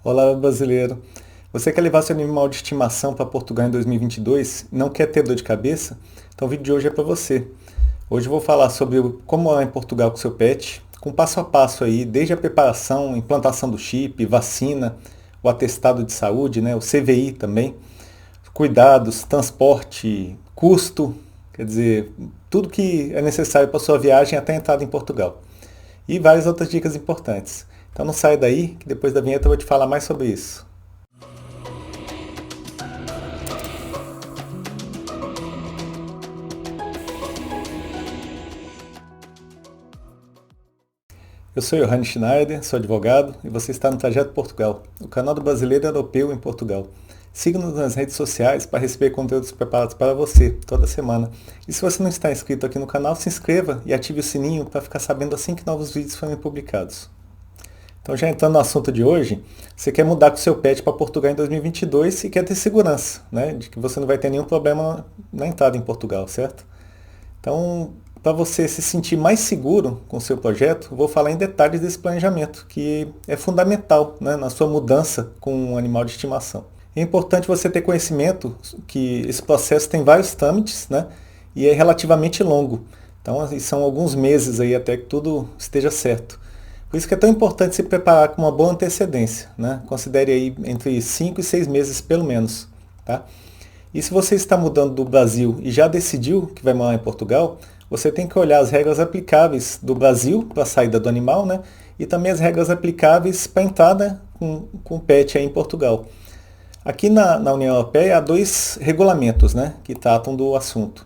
Olá, brasileiro. Você quer levar seu animal de estimação para Portugal em 2022 e não quer ter dor de cabeça? Então o vídeo de hoje é para você. Hoje eu vou falar sobre como é em Portugal com seu pet, com passo a passo aí, desde a preparação, implantação do chip, vacina, o atestado de saúde, né, o CVI também, cuidados, transporte, custo, quer dizer, tudo que é necessário para sua viagem até a entrada em Portugal. E várias outras dicas importantes. Então não sai daí, que depois da vinheta eu vou te falar mais sobre isso. Eu sou Johann Schneider, sou advogado e você está no Trajeto Portugal, o canal do brasileiro europeu em Portugal. Siga-nos nas redes sociais para receber conteúdos preparados para você toda semana. E se você não está inscrito aqui no canal, se inscreva e ative o sininho para ficar sabendo assim que novos vídeos forem publicados. Então, já entrando no assunto de hoje, você quer mudar com o seu pet para Portugal em 2022 e quer ter segurança, né, de que você não vai ter nenhum problema na entrada em Portugal, certo? Então, para você se sentir mais seguro com o seu projeto, vou falar em detalhes desse planejamento, que é fundamental, né, na sua mudança com um animal de estimação. É importante você ter conhecimento que esse processo tem vários trâmites, né, e é relativamente longo. Então, são alguns meses aí até que tudo esteja certo. Por isso que é tão importante se preparar com uma boa antecedência, né? Considere aí entre 5 e 6 meses pelo menos, tá? E se você está mudando do Brasil e já decidiu que vai morar em Portugal, você tem que olhar as regras aplicáveis do Brasil para a saída do animal, né? E também as regras aplicáveis para a entrada com o pet aí em Portugal. Aqui na União Europeia há dois regulamentos, né, que tratam do assunto.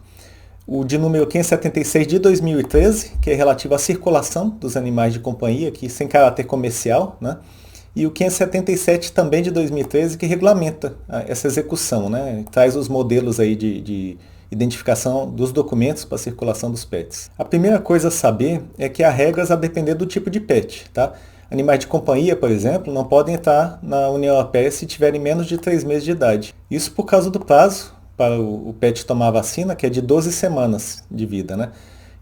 O de número 576 de 2013, que é relativo à circulação dos animais de companhia, aqui sem caráter comercial, né? E o 577 também de 2013, que regulamenta essa execução, né? Traz os modelos aí de identificação dos documentos para a circulação dos pets. A primeira coisa a saber é que há regras a depender do tipo de pet, tá? Animais de companhia, por exemplo, não podem entrar na União Europeia se tiverem menos de 3 meses de idade. Isso por causa do prazo para o pet tomar a vacina, que é de 12 semanas de vida, né?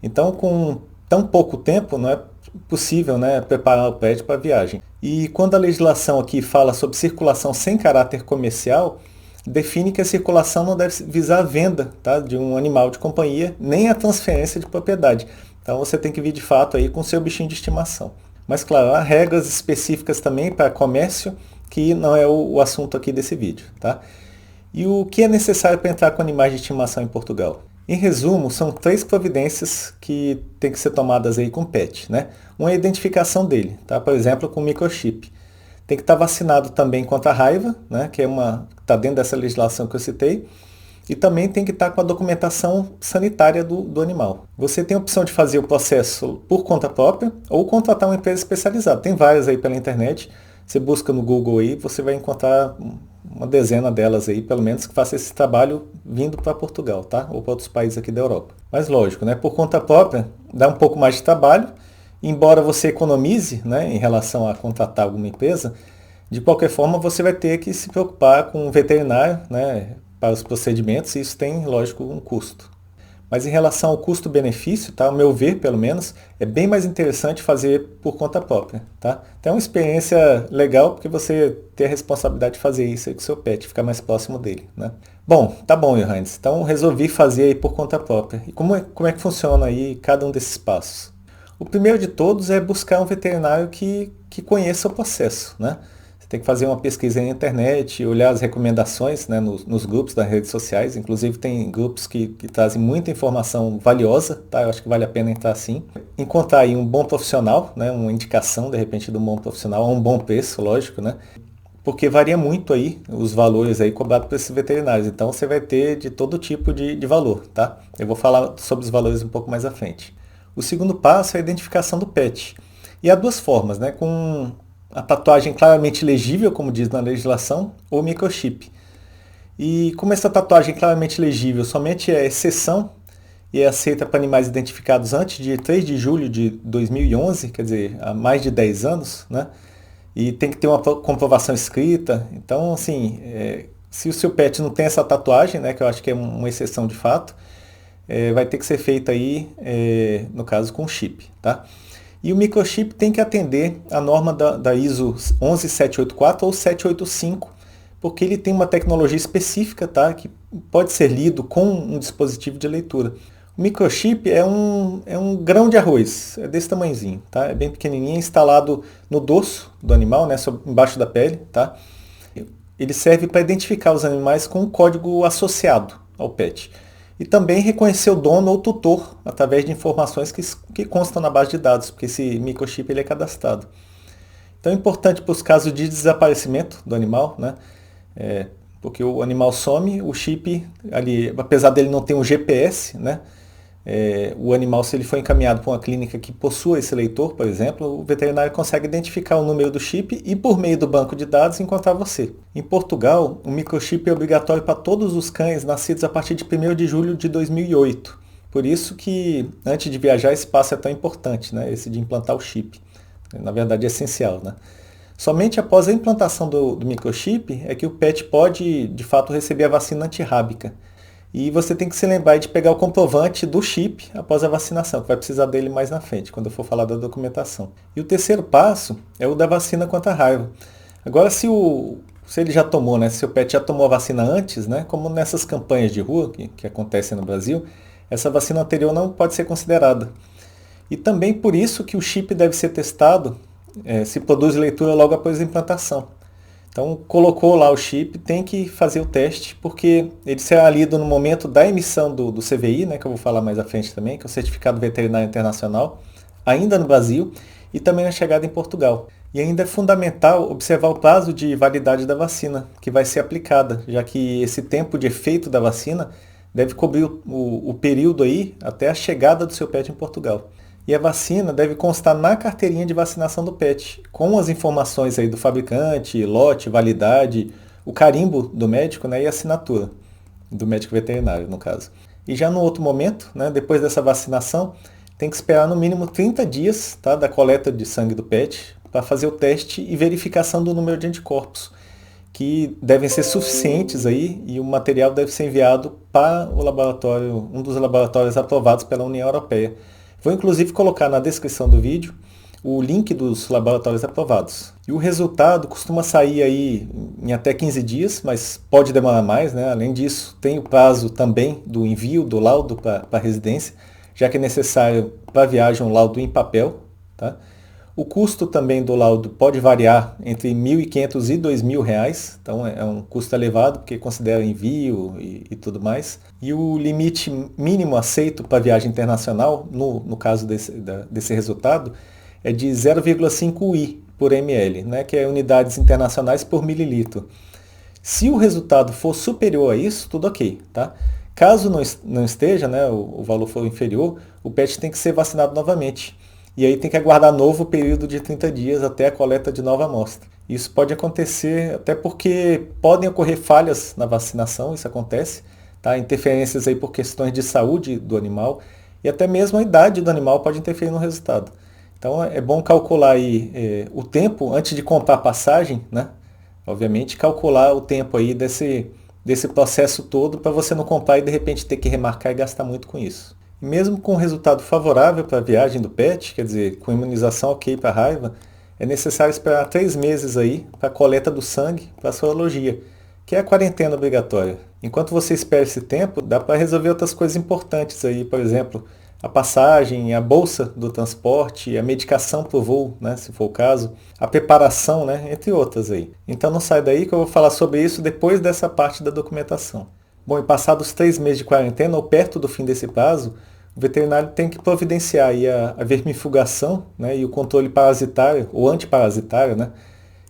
Então, com tão pouco tempo, não é possível, né, preparar o pet para a viagem. E quando a legislação aqui fala sobre circulação sem caráter comercial, define que a circulação não deve visar a venda, tá, de um animal de companhia, nem a transferência de propriedade. Então você tem que vir de fato aí com seu bichinho de estimação. Mas claro, há regras específicas também para comércio, que não é o assunto aqui desse vídeo, tá? E o que é necessário para entrar com animais de estimação em Portugal? Em resumo, são 3 providências que têm que ser tomadas aí com o pet, né? Uma é a identificação dele, tá? Por exemplo, com microchip. Tem que estar vacinado também contra a raiva, né? Que está dentro dessa legislação que eu citei. E também tem que estar com a documentação sanitária do animal. Você tem a opção de fazer o processo por conta própria ou contratar uma empresa especializada. Tem várias aí pela internet. Você busca no Google aí, você vai encontrar uma dezena delas aí, pelo menos, que faça esse trabalho vindo para Portugal, tá? Ou para outros países aqui da Europa. Mas lógico, né? Por conta própria, dá um pouco mais de trabalho. Embora você economize, né, em relação a contratar alguma empresa, de qualquer forma você vai ter que se preocupar com um veterinário, né, para os procedimentos, e isso tem, lógico, um custo. Mas em relação ao custo-benefício, tá, ao meu ver, pelo menos, é bem mais interessante fazer por conta própria, tá? Então é uma experiência legal porque você tem a responsabilidade de fazer isso aí com o seu pet, ficar mais próximo dele, né? Bom, tá bom, Johannes. Então resolvi fazer aí por conta própria. E como é que funciona aí cada um desses passos? O primeiro de todos é buscar um veterinário que conheça o processo, né? Tem que fazer uma pesquisa na internet, olhar as recomendações, né, nos grupos das redes sociais. Inclusive tem grupos que trazem muita informação valiosa, tá? Eu acho que vale a pena entrar sim. Encontrar aí um bom profissional, né, uma indicação de repente de um bom profissional a um bom preço, lógico, né? Porque varia muito aí os valores aí cobrados por esses veterinários. Então você vai ter de todo tipo de valor, tá? Eu vou falar sobre os valores um pouco mais à frente. O segundo passo é a identificação do pet. E há duas formas, né? Com a tatuagem claramente legível, como diz na legislação, ou microchip. E como essa tatuagem claramente legível somente é exceção e é aceita para animais identificados antes de 3 de julho de 2011, quer dizer, há mais de 10 anos, né? E tem que ter uma comprovação escrita. Então, assim, se o seu pet não tem essa tatuagem, né, que eu acho que é uma exceção de fato, vai ter que ser feita aí, no caso, com chip, tá? E o microchip tem que atender a norma da ISO 11784 ou 785, porque ele tem uma tecnologia específica, tá, que pode ser lido com um dispositivo de leitura. O microchip é um grão de arroz, é desse tamanhozinho, tá? É bem pequenininho, instalado no dorso do animal, né, embaixo da pele, tá? Ele serve para identificar os animais com um código associado ao PET. E também reconhecer o dono ou tutor através de informações que constam na base de dados, porque esse microchip ele é cadastrado. Então é importante para os casos de desaparecimento do animal, né? Porque o animal some, o chip, ali, apesar dele não ter um GPS, né? O animal, se ele for encaminhado para uma clínica que possua esse leitor, por exemplo, o veterinário consegue identificar o número do chip e, por meio do banco de dados, encontrar você. Em Portugal, o microchip é obrigatório para todos os cães nascidos a partir de 1º de julho de 2008. Por isso que, antes de viajar, esse passo é tão importante, né? Esse de implantar o chip. Na verdade, é essencial, né? Somente após a implantação do microchip é que o pet pode, de fato, receber a vacina antirrábica. E você tem que se lembrar de pegar o comprovante do chip após a vacinação, que vai precisar dele mais na frente, quando eu for falar da documentação. E o terceiro passo é o da vacina contra a raiva. Agora, se ele já tomou, né, se o pet já tomou a vacina antes, né, como nessas campanhas de rua que acontecem no Brasil, essa vacina anterior não pode ser considerada. E também por isso que o chip deve ser testado se produz leitura logo após a implantação. Então, colocou lá o chip, tem que fazer o teste, porque ele será lido no momento da emissão do CVI, né, que eu vou falar mais à frente também, que é o Certificado Veterinário Internacional, ainda no Brasil, e também na chegada em Portugal. E ainda é fundamental observar o prazo de validade da vacina, que vai ser aplicada, já que esse tempo de efeito da vacina deve cobrir o período aí até a chegada do seu pet em Portugal. E a vacina deve constar na carteirinha de vacinação do pet, com as informações aí do fabricante, lote, validade, o carimbo do médico, né, e a assinatura do médico veterinário, no caso. E já no outro momento, né, depois dessa vacinação, tem que esperar no mínimo 30 dias, tá, da coleta de sangue do pet para fazer o teste e verificação do número de anticorpos, que devem ser suficientes aí, e o material deve ser enviado para o laboratório, um dos laboratórios aprovados pela União Europeia. Vou inclusive colocar na descrição do vídeo o link dos laboratórios aprovados. E o resultado costuma sair aí em até 15 dias, mas pode demorar mais, né? Além disso, tem o prazo também do envio do laudo para a residência, já que é necessário para a viagem um laudo em papel, tá? O custo também do laudo pode variar entre R$ 1.500 e R$ 2.000, então é um custo elevado, porque considera envio e tudo mais. E o limite mínimo aceito para viagem internacional, no caso desse resultado, é de 0,5 I por ml, né, que é unidades internacionais por mililitro. Se o resultado for superior a isso, tudo ok, tá? Caso não esteja, né, o valor for inferior, o pet tem que ser vacinado novamente. E aí tem que aguardar novo período de 30 dias até a coleta de nova amostra. Isso pode acontecer até porque podem ocorrer falhas na vacinação, isso acontece, tá? Interferências aí por questões de saúde do animal e até mesmo a idade do animal pode interferir no resultado. Então é bom calcular aí o tempo antes de comprar a passagem, né? Obviamente calcular o tempo aí desse processo todo para você não comprar e de repente ter que remarcar e gastar muito com isso. E mesmo com resultado favorável para a viagem do pet, quer dizer, com imunização ok para a raiva, é necessário esperar 3 meses aí para a coleta do sangue para a sorologia, que é a quarentena obrigatória. Enquanto você espera esse tempo, dá para resolver outras coisas importantes aí, por exemplo, a passagem, a bolsa do transporte, a medicação para o voo, né, se for o caso, a preparação, né, entre outras aí. Então não sai daí que eu vou falar sobre isso depois dessa parte da documentação. Bom, e passados 3 meses de quarentena, ou perto do fim desse prazo, o veterinário tem que providenciar aí a vermifugação, né, e o controle parasitário, ou antiparasitário, né,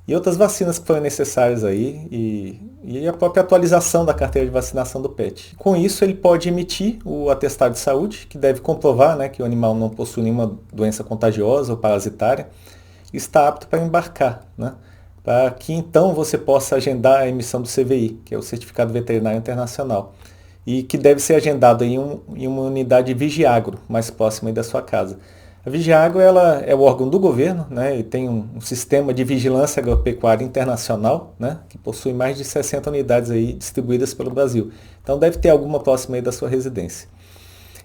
e outras vacinas que forem necessárias aí, e a própria atualização da carteira de vacinação do pet. Com isso, ele pode emitir o atestado de saúde, que deve comprovar, né, que o animal não possui nenhuma doença contagiosa ou parasitária, e está apto para embarcar, né, para que então você possa agendar a emissão do CVI, que é o Certificado Veterinário Internacional, e que deve ser agendado em uma unidade Vigiagro, mais próxima aí da sua casa. A Vigiagro ela é o órgão do governo, né, e tem um sistema de vigilância agropecuária internacional, né, que possui mais de 60 unidades aí distribuídas pelo Brasil. Então deve ter alguma próxima aí da sua residência.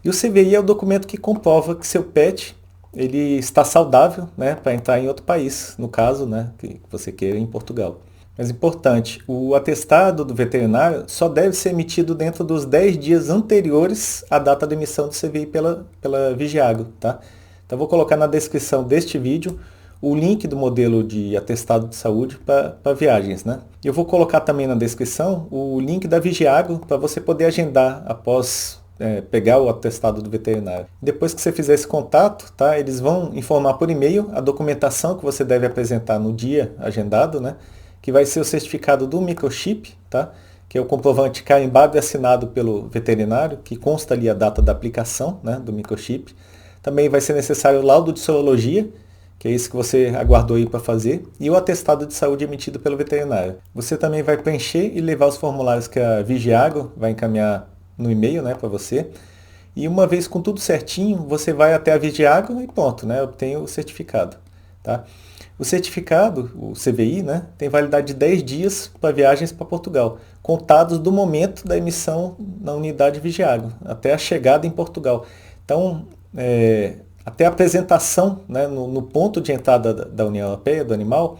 E o CVI é o documento que comprova que seu pet ele está saudável, né, para entrar em outro país, no caso, né, que você queira em Portugal. Mas importante, o atestado do veterinário só deve ser emitido dentro dos 10 dias anteriores à data de emissão do CVI pela Vigiago, tá? Então vou colocar na descrição deste vídeo o link do modelo de atestado de saúde para viagens, né? Eu vou colocar também na descrição o link da Vigiago para você poder agendar após pegar o atestado do veterinário. Depois que você fizer esse contato, tá? Eles vão informar por e-mail a documentação que você deve apresentar no dia agendado, né? Que vai ser o certificado do microchip, tá? Que é o comprovante carimbado e assinado pelo veterinário, que consta ali a data da aplicação, né, do microchip. Também vai ser necessário o laudo de sorologia, que é isso que você aguardou aí para fazer, e o atestado de saúde emitido pelo veterinário. Você também vai preencher e levar os formulários que a Vigiago vai encaminhar no e-mail, né, para você. E uma vez com tudo certinho, você vai até a Vigiago e pronto, né, obtém o certificado, tá? O certificado, o CVI, né, tem validade de 10 dias para viagens para Portugal, contados do momento da emissão na unidade Vigiago, até a chegada em Portugal. Então, até a apresentação, né, no ponto de entrada da União Europeia, do animal,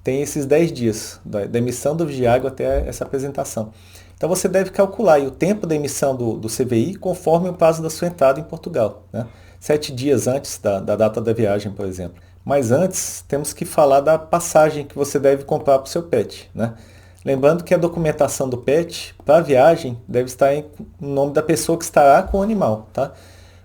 tem esses 10 dias, da emissão do Vigiago até essa apresentação. Então você deve calcular aí o tempo da emissão do CVI conforme o prazo da sua entrada em Portugal, né? 7 dias antes da data da viagem, por exemplo. Mas antes, temos que falar da passagem que você deve comprar para o seu pet, né? Lembrando que a documentação do pet para a viagem deve estar em nome da pessoa que estará com o animal, tá?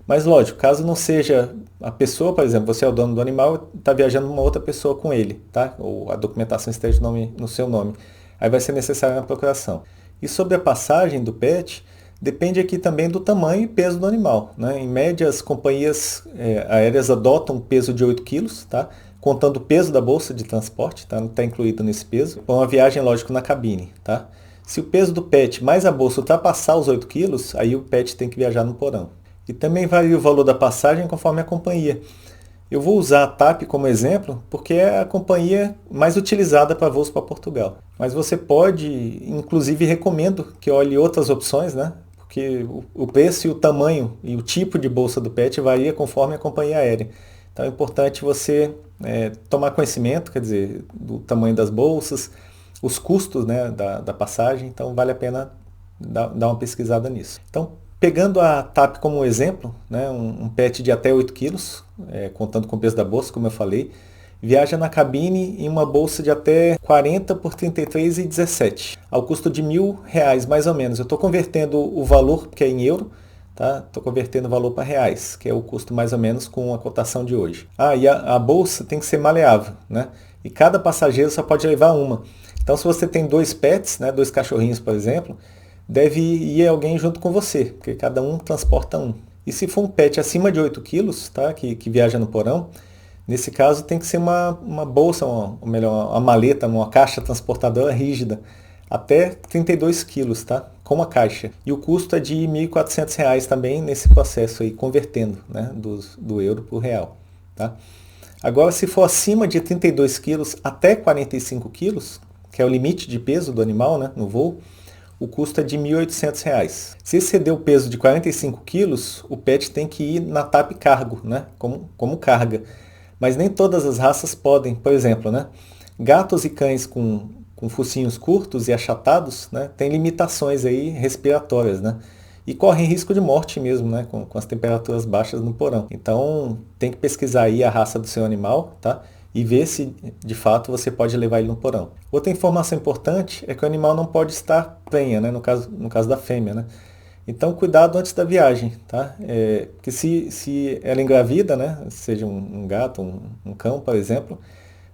Mas lógico, caso não seja a pessoa, por exemplo, você é o dono do animal, está viajando uma outra pessoa com ele, tá? Ou a documentação esteja no seu nome. Aí vai ser necessária a procuração. E sobre a passagem do pet, depende aqui também do tamanho e peso do animal, né? Em média, as companhias aéreas adotam um peso de 8 quilos, tá? Contando o peso da bolsa de transporte, tá? Não está incluído nesse peso. Para uma viagem, lógico, na cabine, tá? Se o peso do pet mais a bolsa ultrapassar os 8 quilos, aí o pet tem que viajar no porão. E também varia o valor da passagem conforme a companhia. Eu vou usar a TAP como exemplo, porque é a companhia mais utilizada para voos para Portugal. Mas você pode, inclusive recomendo que olhe outras opções, né? Porque o preço e o tamanho e o tipo de bolsa do pet varia conforme a companhia aérea. Então é importante você tomar conhecimento, quer dizer, do tamanho das bolsas, os custos, né, da passagem, então vale a pena dar uma pesquisada nisso. Então, pegando a TAP como exemplo, né, um pet de até 8 quilos, contando com o peso da bolsa, como eu falei, viaja na cabine em uma bolsa de até 40 por 33,17, ao custo de R$ 1.000 mais ou menos. Eu estou convertendo o valor, que é em euro, tá? Estou convertendo o valor para reais, que é o custo mais ou menos com a cotação de hoje. E a bolsa tem que ser maleável, né? E cada passageiro só pode levar uma. Então, se você tem 2 pets, né, 2 cachorrinhos, por exemplo, deve ir alguém junto com você, porque cada um transporta um. E se for um pet acima de 8 quilos, tá, que viaja no porão, nesse caso tem que ser uma bolsa, ou melhor, uma maleta, uma caixa transportadora rígida, até 32 quilos, tá, com uma caixa. E o custo é de R$ 1.400 também nesse processo aí, convertendo, né, do euro para o real. Tá? Agora, se for acima de 32 quilos até 45 quilos, que é o limite de peso do animal, né, no voo, o custo é de R$ 1.800. Se exceder o peso de 45 quilos, o pet tem que ir na TAP Cargo, né, como carga. Mas nem todas as raças podem. Por exemplo, né, gatos e cães com focinhos curtos e achatados, né, têm limitações aí respiratórias, né, e correm risco de morte mesmo, né, com as temperaturas baixas no porão. Então tem que pesquisar aí a raça do seu animal, tá? E ver se de fato você pode levar ele no porão. Outra informação importante é que o animal não pode estar prenha, né, no caso da fêmea, né? Então cuidado antes da viagem, tá? Porque se ela engravida, né, seja um gato, um cão, por exemplo,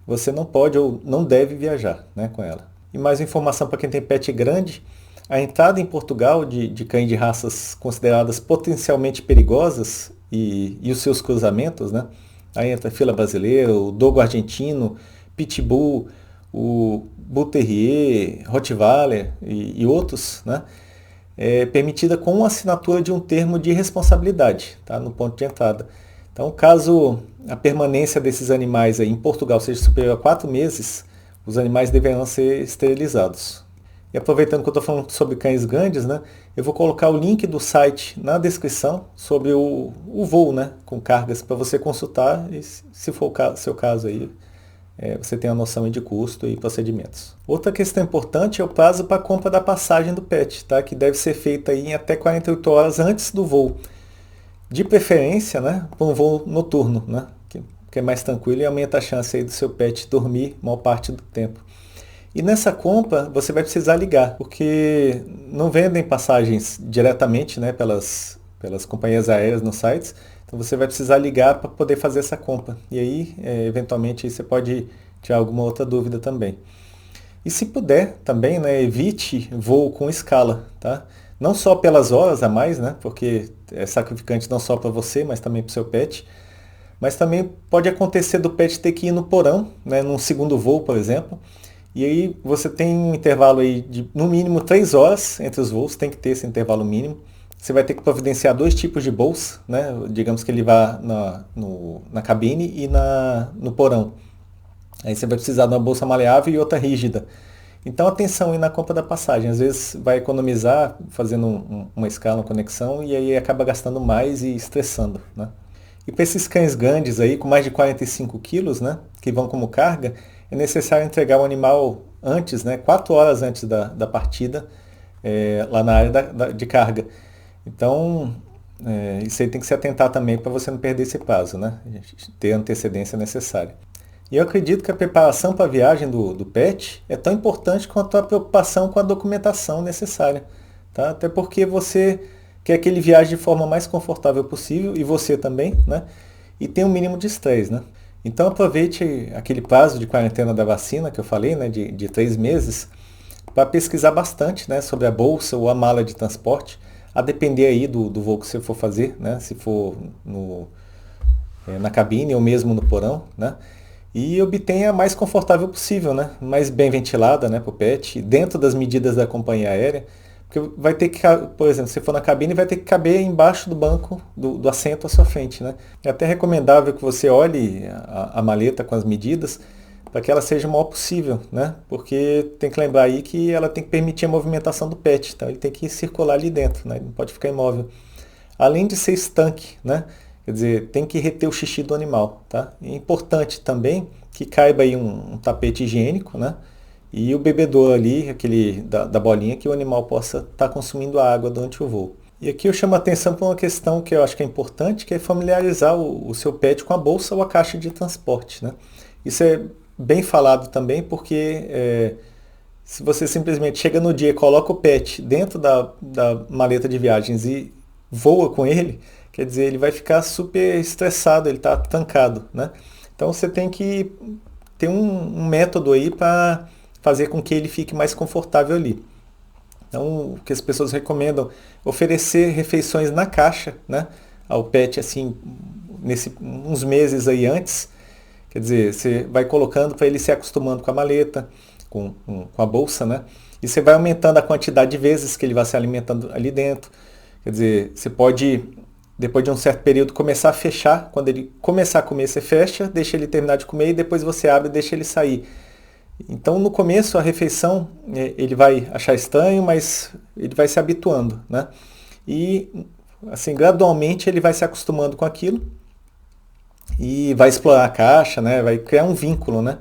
você não pode ou não deve viajar, né, com ela. E mais informação para quem tem pet grande: a entrada em Portugal de cães de raças consideradas potencialmente perigosas e os seus cruzamentos, né? Aí entra fila brasileira, o dogo argentino, pitbull, o bull terrier, rottweiler e outros, né? É permitida com a assinatura de um termo de responsabilidade, tá? No ponto de entrada. Então, caso a permanência desses animais aí em Portugal seja superior a 4 meses, os animais deverão ser esterilizados. E aproveitando que eu estou falando sobre cães grandes, né, eu vou colocar o link do site na descrição sobre o voo, né, com cargas para você consultar e se for o seu caso aí, você tem a noção aí de custo e procedimentos. Outra questão importante é o prazo para a compra da passagem do pet, tá, que deve ser feita aí em até 48 horas antes do voo. De preferência, né, para um voo noturno, né, que é mais tranquilo e aumenta a chance aí do seu pet dormir maior parte do tempo. E nessa compra você vai precisar ligar, porque não vendem passagens diretamente, né, pelas companhias aéreas nos sites, então você vai precisar ligar para poder fazer essa compra. E aí, eventualmente, aí você pode tirar alguma outra dúvida também. E se puder também, né, evite voo com escala, tá? Não só pelas horas a mais, né, porque é sacrificante não só para você, mas também para o seu pet. Mas também pode acontecer do pet ter que ir no porão, né, num segundo voo, por exemplo. E aí você tem um intervalo aí de no mínimo 3 horas entre os voos, tem que ter esse intervalo mínimo. Você vai ter que providenciar 2 tipos de bolsa, né? Digamos que ele vá na cabine e no porão. Aí você vai precisar de uma bolsa maleável e outra rígida. Então atenção aí na compra da passagem. Às vezes vai economizar fazendo uma escala, uma conexão, e aí acaba gastando mais e estressando, né? E para esses cães grandes aí, com mais de 45 quilos, né, que vão como carga, é necessário entregar o animal antes, né, 4 horas antes da partida, lá na área de carga. Então, isso aí tem que se atentar também para você não perder esse prazo, né, ter a antecedência necessária. E eu acredito que a preparação para a viagem do pet é tão importante quanto a preocupação com a documentação necessária, tá? Até porque você quer que ele viaje de forma mais confortável possível, e você também, né? E tem um mínimo de estresse, né? Então aproveite aquele prazo de quarentena da vacina que eu falei, né, de 3 meses, para pesquisar bastante, né, sobre a bolsa ou a mala de transporte, a depender aí do voo que você for fazer, né? Se for na cabine ou mesmo no porão, né? E obtenha a mais confortável possível, né? Mais bem ventilada, né, para o pet, dentro das medidas da companhia aérea. Porque vai ter que, por exemplo, se for na cabine, vai ter que caber embaixo do banco, do assento à sua frente, né? É até recomendável que você olhe a maleta com as medidas para que ela seja o maior possível, né? Porque tem que lembrar aí que ela tem que permitir a movimentação do pet, então ele tem que circular ali dentro, né? Ele não pode ficar imóvel. Além de ser estanque, né? Quer dizer, tem que reter o xixi do animal, tá? É importante também que caiba aí um tapete higiênico, né? E o bebedouro ali, aquele da bolinha, que o animal possa estar consumindo a água durante o voo. E aqui eu chamo a atenção para uma questão que eu acho que é importante, que é familiarizar o seu pet com a bolsa ou a caixa de transporte, né? Isso é bem falado também, porque se você simplesmente chega no dia e coloca o pet dentro da maleta de viagens e voa com ele, quer dizer, ele vai ficar super estressado, ele está trancado, né? Então você tem que ter um método aí para fazer com que ele fique mais confortável ali. Então, o que as pessoas recomendam, oferecer refeições na caixa, né, ao pet, assim, uns meses aí antes. Quer dizer, você vai colocando para ele se acostumando com a maleta, com a bolsa, né, e você vai aumentando a quantidade de vezes que ele vai se alimentando ali dentro. Quer dizer, você pode, depois de um certo período, começar a fechar. Quando ele começar a comer, você fecha, deixa ele terminar de comer e depois você abre e deixa ele sair. Então, no começo, a refeição, ele vai achar estranho, mas ele vai se habituando, né? E, assim, gradualmente ele vai se acostumando com aquilo e vai explorar a caixa, né? Vai criar um vínculo, né?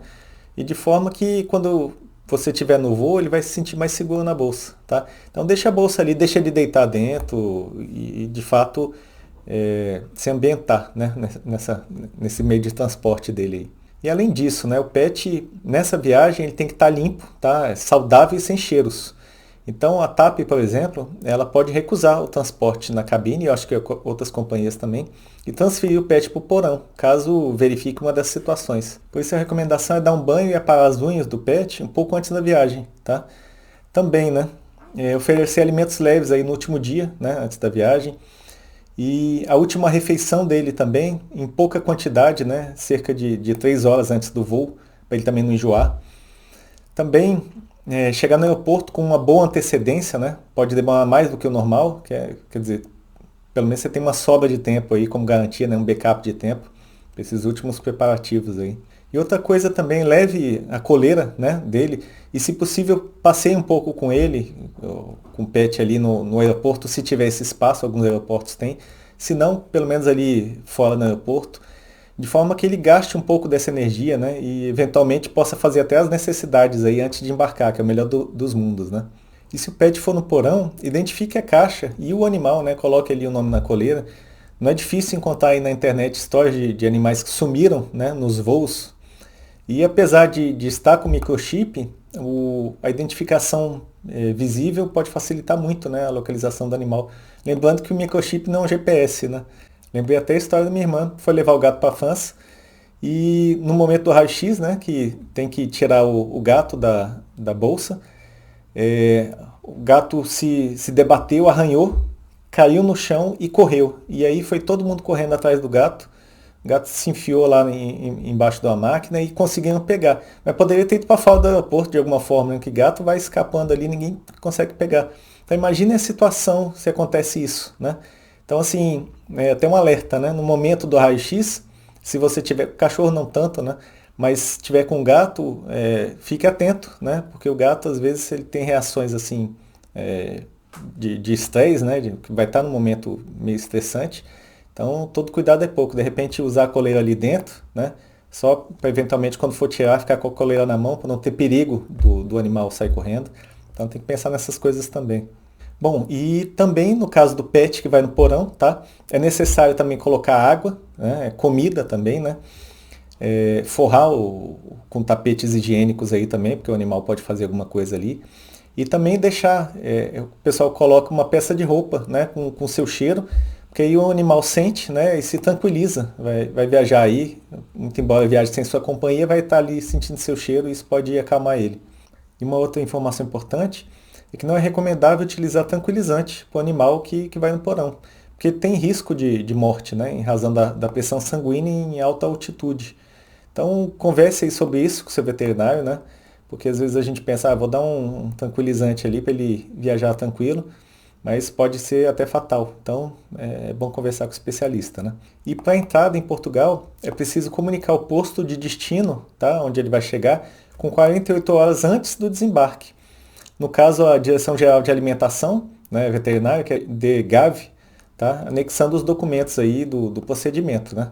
E de forma que quando você estiver no voo, ele vai se sentir mais seguro na bolsa, tá? Então, deixa a bolsa ali, deixa ele deitar dentro e de fato, se ambientar, né? Nesse meio de transporte dele aí. E além disso, né, o pet nessa viagem ele tem que estar limpo, tá? Saudável e sem cheiros. Então a TAP, por exemplo, ela pode recusar o transporte na cabine, eu acho que outras companhias também, e transferir o pet para o porão, caso verifique uma das situações. Por isso a recomendação é dar um banho e aparar as unhas do pet um pouco antes da viagem, tá? Também, né, oferecer alimentos leves aí no último dia, né, antes da viagem. E a última refeição dele também, em pouca quantidade, né? Cerca de 3 horas antes do voo, para ele também não enjoar. Também chegar no aeroporto com uma boa antecedência, né? Pode demorar mais do que o normal, quer dizer, pelo menos você tem uma sobra de tempo aí como garantia, né? Um backup de tempo para esses últimos preparativos aí. E outra coisa também, leve a coleira, né, dele e, se possível, passeie um pouco com ele, com o pet ali no aeroporto, se tiver esse espaço, alguns aeroportos têm. Se não, pelo menos ali fora no aeroporto, de forma que ele gaste um pouco dessa energia, né, e eventualmente possa fazer até as necessidades aí antes de embarcar, que é o melhor dos mundos, né. E se o pet for no porão, identifique a caixa e o animal, né, coloque ali o nome na coleira. Não é difícil encontrar aí na internet histórias de animais que sumiram, né, nos voos. E apesar de estar com microchip, a identificação visível pode facilitar muito, né, a localização do animal. Lembrando que o microchip não é um GPS, né? Lembrei até a história da minha irmã, que foi levar o gato para a França e no momento do raio-x, né, que tem que tirar o gato da bolsa, o gato se debateu, arranhou, caiu no chão e correu. E aí foi todo mundo correndo atrás do gato. O gato se enfiou lá embaixo da máquina e conseguiram pegar. Mas poderia ter ido para fora do aeroporto de alguma forma, né? Que gato vai escapando ali, ninguém consegue pegar. Então imagine a situação se acontece isso, né? Então assim, até um alerta, né? No momento do raio-x, se você tiver, cachorro não tanto, né? Mas se tiver com gato, fique atento, né? Porque o gato às vezes ele tem reações assim de estresse, né? Que vai estar num momento meio estressante. Então, todo cuidado é pouco. De repente, usar a coleira ali dentro, né? Só para eventualmente, quando for tirar, ficar com a coleira na mão, para não ter perigo do animal sair correndo. Então, tem que pensar nessas coisas também. Bom, e também no caso do pet que vai no porão, tá? É necessário também colocar água, né? Comida também, né? Forrar com tapetes higiênicos aí também, porque o animal pode fazer alguma coisa ali. E também deixar, o pessoal coloca uma peça de roupa, né? Com seu cheiro, porque aí o animal sente, né, e se tranquiliza, vai viajar aí, muito embora viaje sem sua companhia, vai estar ali sentindo seu cheiro e isso pode acalmar ele. E uma outra informação importante é que não é recomendável utilizar tranquilizante para o animal que vai no porão, porque tem risco de morte, né, em razão da pressão sanguínea em alta altitude. Então converse aí sobre isso com o seu veterinário, né, porque às vezes a gente pensa, vou dar um tranquilizante ali para ele viajar tranquilo, mas pode ser até fatal. Então é bom conversar com o especialista, né? E para a entrada em Portugal é preciso comunicar o posto de destino, tá? Onde ele vai chegar, com 48 horas antes do desembarque. No caso, a Direção-Geral de Alimentação, né, veterinária, que é DGAV, tá? Anexando os documentos aí do procedimento, né?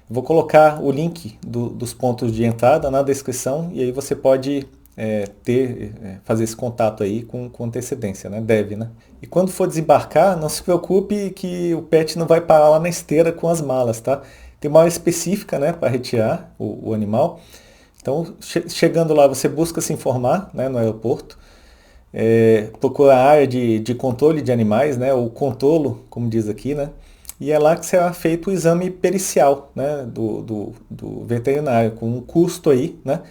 Vou colocar o link dos pontos de entrada na descrição e aí você pode fazer esse contato aí com antecedência, né? Deve, né? E quando for desembarcar, não se preocupe que o pet não vai parar lá na esteira com as malas, tá? Tem uma hora específica, né, para retirar o animal. Então, chegando lá, você busca se informar, né, no aeroporto, procura a área de controle de animais, né, ou contolo, como diz aqui, né? E é lá que será feito o exame pericial, né, do veterinário, com um custo aí, né?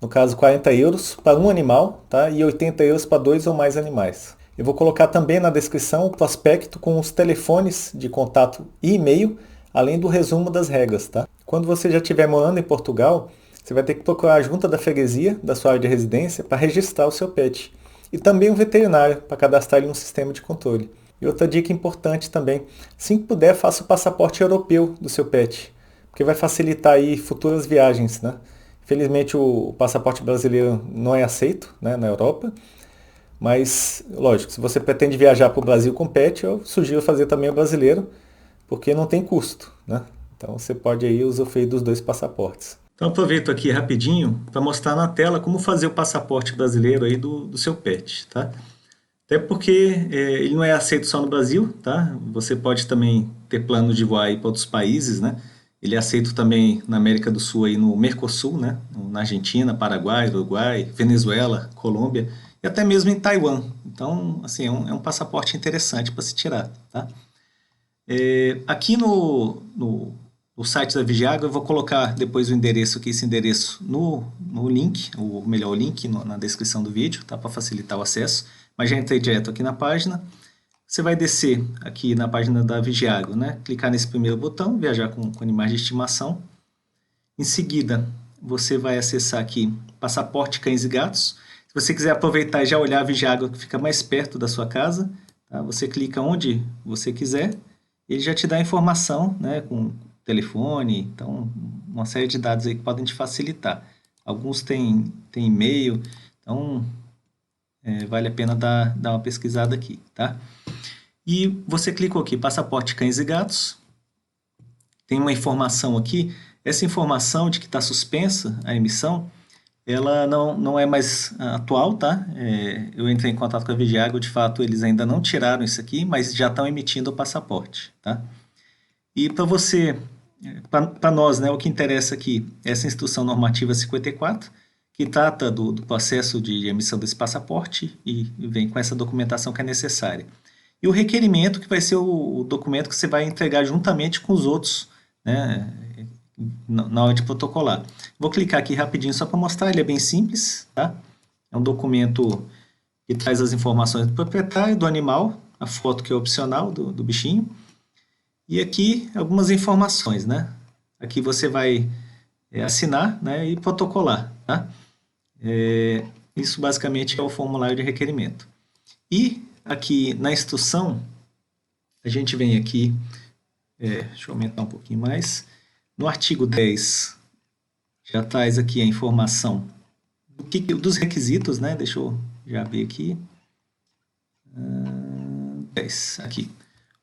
No caso, 40 euros para um animal, tá? E 80 euros para 2 ou mais animais. Eu vou colocar também na descrição o prospecto com os telefones de contato e e-mail, além do resumo das regras, tá? Quando você já estiver morando em Portugal, você vai ter que procurar a junta da freguesia da sua área de residência para registrar o seu pet. E também um veterinário para cadastrar ele no sistema de controle. E outra dica importante também, assim que puder, faça o passaporte europeu do seu pet, porque vai facilitar aí futuras viagens, né? Infelizmente o passaporte brasileiro não é aceito, né, na Europa, mas lógico, se você pretende viajar para o Brasil com pet, eu sugiro fazer também o brasileiro, porque não tem custo, né? Então você pode aí usufruir dos dois passaportes. Então aproveito aqui rapidinho para mostrar na tela como fazer o passaporte brasileiro aí do seu pet, tá? Até porque ele não é aceito só no Brasil, tá? Você pode também ter plano de voar para outros países, né? Ele é aceito também na América do Sul, aí no Mercosul, né? Na Argentina, Paraguai, Uruguai, Venezuela, Colômbia e até mesmo em Taiwan. Então, assim, é um passaporte interessante para se tirar, tá? Aqui no site da Vigiago eu vou colocar depois o endereço aqui, esse endereço no link, ou melhor, o link na descrição do vídeo, tá? Para facilitar o acesso. Mas já entrei direto aqui na página. Você vai descer aqui na página da Vigiago, né? Clicar nesse primeiro botão, viajar com animais de estimação. Em seguida, você vai acessar aqui passaporte cães e gatos. Se você quiser aproveitar e já olhar a Vigiago que fica mais perto da sua casa, tá? Você clica onde você quiser, ele já te dá a informação, né, com telefone, então uma série de dados aí que podem te facilitar. Alguns têm e-mail, então vale a pena dar uma pesquisada aqui, tá? E você clicou aqui, passaporte cães e gatos, tem uma informação aqui, essa informação de que está suspensa a emissão, ela não é mais atual, tá? Eu entrei em contato com a Vigiago, de fato eles ainda não tiraram isso aqui, mas já estão emitindo o passaporte, tá? E para nós, né, o que interessa aqui é essa Instrução Normativa 54, que trata do processo de emissão desse passaporte e vem com essa documentação que é necessária. E o requerimento, que vai ser o documento que você vai entregar juntamente com os outros, né, na hora de protocolar. Vou clicar aqui rapidinho só para mostrar, ele é bem simples, tá? É um documento que traz as informações do proprietário, do animal, a foto que é opcional do bichinho, e aqui algumas informações, né? Aqui você vai assinar, né, e protocolar, tá? Isso basicamente é o formulário de requerimento. E aqui na instrução, a gente vem aqui, deixa eu aumentar um pouquinho mais, no artigo 10, já traz aqui a informação dos requisitos, né? Deixa eu já abrir aqui. 10, aqui.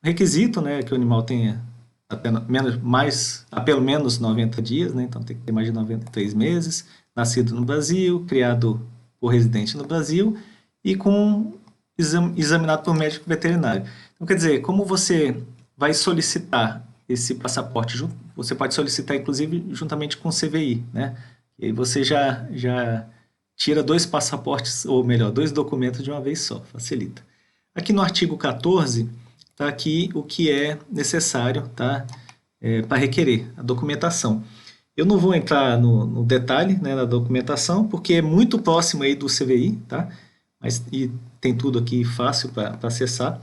O requisito, né, é que o animal tenha pelo menos 90 dias, né? Então tem que ter mais de 93 meses, nascido no Brasil, criado por residente no Brasil e examinado por médico veterinário. Então, quer dizer, como você vai solicitar esse passaporte, você pode solicitar, inclusive, juntamente com o CVI, né? E aí você já tira 2 passaportes, ou melhor, 2 documentos de uma vez só, facilita. Aqui no artigo 14, está aqui o que é necessário, tá? Para requerer a documentação. Eu não vou entrar no detalhe, né, da documentação, porque é muito próximo aí do CVI, tá? E tem tudo aqui fácil para acessar.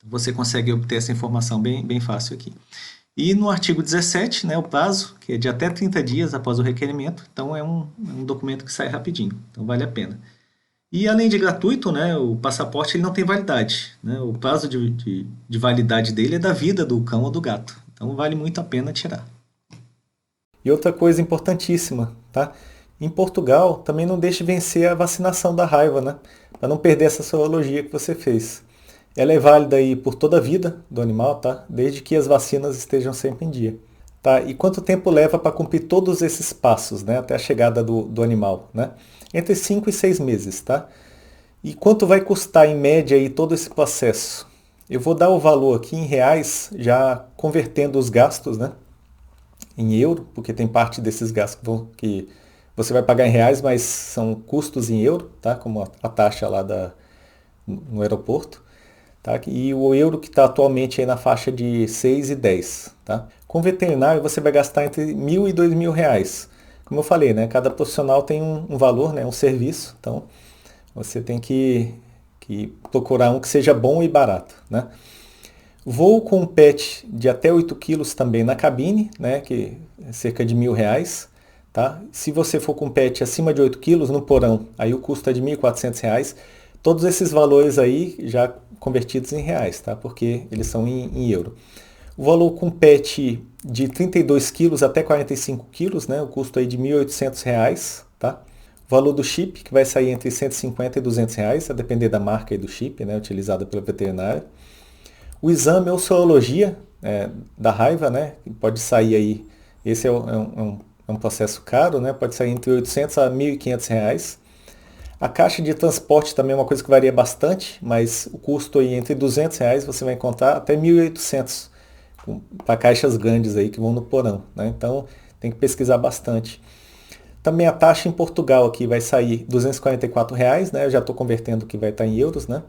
Você consegue obter essa informação bem fácil aqui. E no artigo 17, né, o prazo, que é de até 30 dias após o requerimento, então é um documento que sai rapidinho, então vale a pena. E além de gratuito, né, o passaporte ele não tem validade, né, o prazo de validade dele é da vida do cão ou do gato, então vale muito a pena tirar. E outra coisa importantíssima, tá? Em Portugal, também não deixe vencer a vacinação da raiva, né? Para não perder essa sorologia que você fez. Ela é válida aí por toda a vida do animal, tá? Desde que as vacinas estejam sempre em dia. Tá? E quanto tempo leva para cumprir todos esses passos, né? Até a chegada do animal, né? Entre 5 e 6 meses, tá? E quanto vai custar em média aí todo esse processo? Eu vou dar o valor aqui em reais, já convertendo os gastos, né? Em euro, porque tem parte desses gastos que você vai pagar em reais, mas são custos em euro, tá? Como a taxa lá no aeroporto. Tá? E o euro que está atualmente aí na faixa de 6 e 10. Tá? Com veterinário você vai gastar entre R$1.000 e R$2.000. Como eu falei, né? Cada profissional tem um valor, né? Um serviço. Então você tem que procurar um que seja bom e barato. Né? Voo com pet de até 8 quilos também na cabine, né? Que é cerca de R$1.000. Tá? Se você for com pet acima de 8 quilos no porão, aí o custo é de R$1.400. Todos esses valores aí já convertidos em reais, tá? Porque eles são em euro. O valor com pet de 32 quilos até 45 quilos, né? O custo aí de R$1.800, tá? O valor do chip, que vai sair entre 150 e R$200, a depender da marca e do chip, né? Utilizada pela veterinária. O exame ou sorologia da raiva, né? Pode sair aí, esse é um processo caro, né? Pode sair entre R$800 a R$1.500. A caixa de transporte também é uma coisa que varia bastante, mas o custo aí entre R$200 você vai encontrar até R$1.800 para caixas grandes aí que vão no porão, né? Então tem que pesquisar bastante. Também a taxa em Portugal aqui vai sair R$244, né? Eu já estou convertendo que vai estar em euros, né?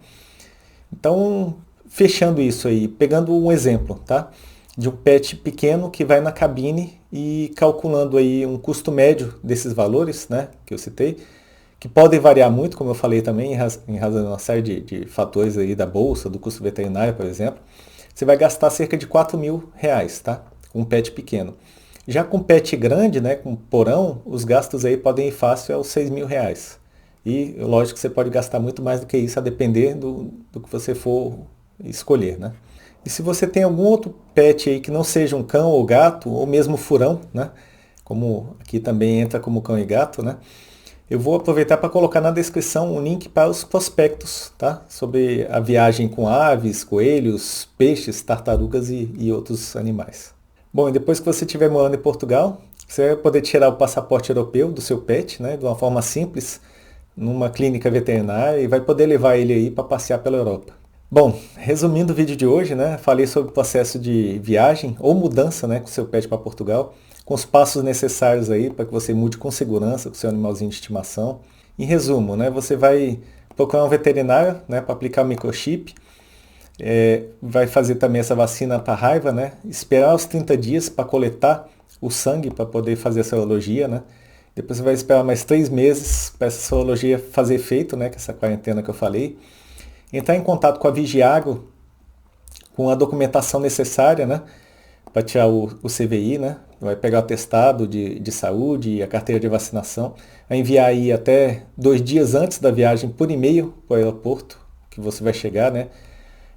Então, fechando isso aí, pegando um exemplo, tá? De um pet pequeno que vai na cabine e calculando aí um custo médio desses valores, né? Que eu citei, que podem variar muito, como eu falei também, em razão de uma série de fatores aí da bolsa, do custo veterinário, por exemplo. Você vai gastar cerca de R$4.000, tá? Com um pet pequeno. Já com pet grande, né, com porão, os gastos aí podem ir fácil aos R$6.000. E, lógico, que você pode gastar muito mais do que isso, a depender do que você for escolher, né? E se você tem algum outro pet aí que não seja um cão ou gato, ou mesmo furão, né? Como aqui também entra como cão e gato, né? Eu vou aproveitar para colocar na descrição um link para os prospectos, tá? Sobre a viagem com aves, coelhos, peixes, tartarugas e outros animais. Bom, e depois que você estiver morando em Portugal, você vai poder tirar o passaporte europeu do seu pet, né? De uma forma simples, numa clínica veterinária, e vai poder levar ele aí para passear pela Europa. Bom, resumindo o vídeo de hoje, né, falei sobre o processo de viagem ou mudança, né, com seu pet para Portugal, com os passos necessários aí para que você mude com segurança com seu animalzinho de estimação. Em resumo, né, você vai procurar um veterinário, né, para aplicar o microchip, vai fazer também essa vacina para raiva, né, esperar os 30 dias para coletar o sangue para poder fazer a serologia, né. Depois você vai esperar mais 3 meses para essa serologia fazer efeito, né, com essa quarentena que eu falei. Entrar em contato com a Vigiagro, com a documentação necessária, né, para tirar o CVI, né, vai pegar o atestado de saúde e a carteira de vacinação, vai enviar aí até 2 dias antes da viagem por e-mail para o aeroporto, que você vai chegar, né,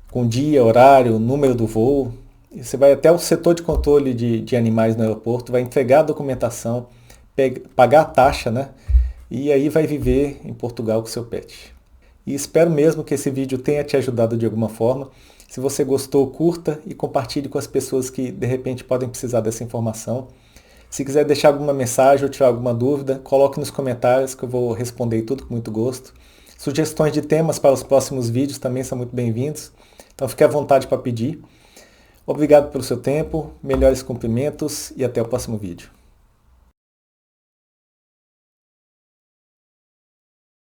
com dia, horário, número do voo. E você vai até o setor de controle de animais no aeroporto, vai entregar a documentação, pagar a taxa, né, e aí vai viver em Portugal com seu pet. E espero mesmo que esse vídeo tenha te ajudado de alguma forma. Se você gostou, curta e compartilhe com as pessoas que de repente podem precisar dessa informação. Se quiser deixar alguma mensagem ou tirar alguma dúvida, coloque nos comentários que eu vou responder tudo com muito gosto. Sugestões de temas para os próximos vídeos também são muito bem-vindos, então fique à vontade para pedir. Obrigado pelo seu tempo, melhores cumprimentos e até o próximo vídeo.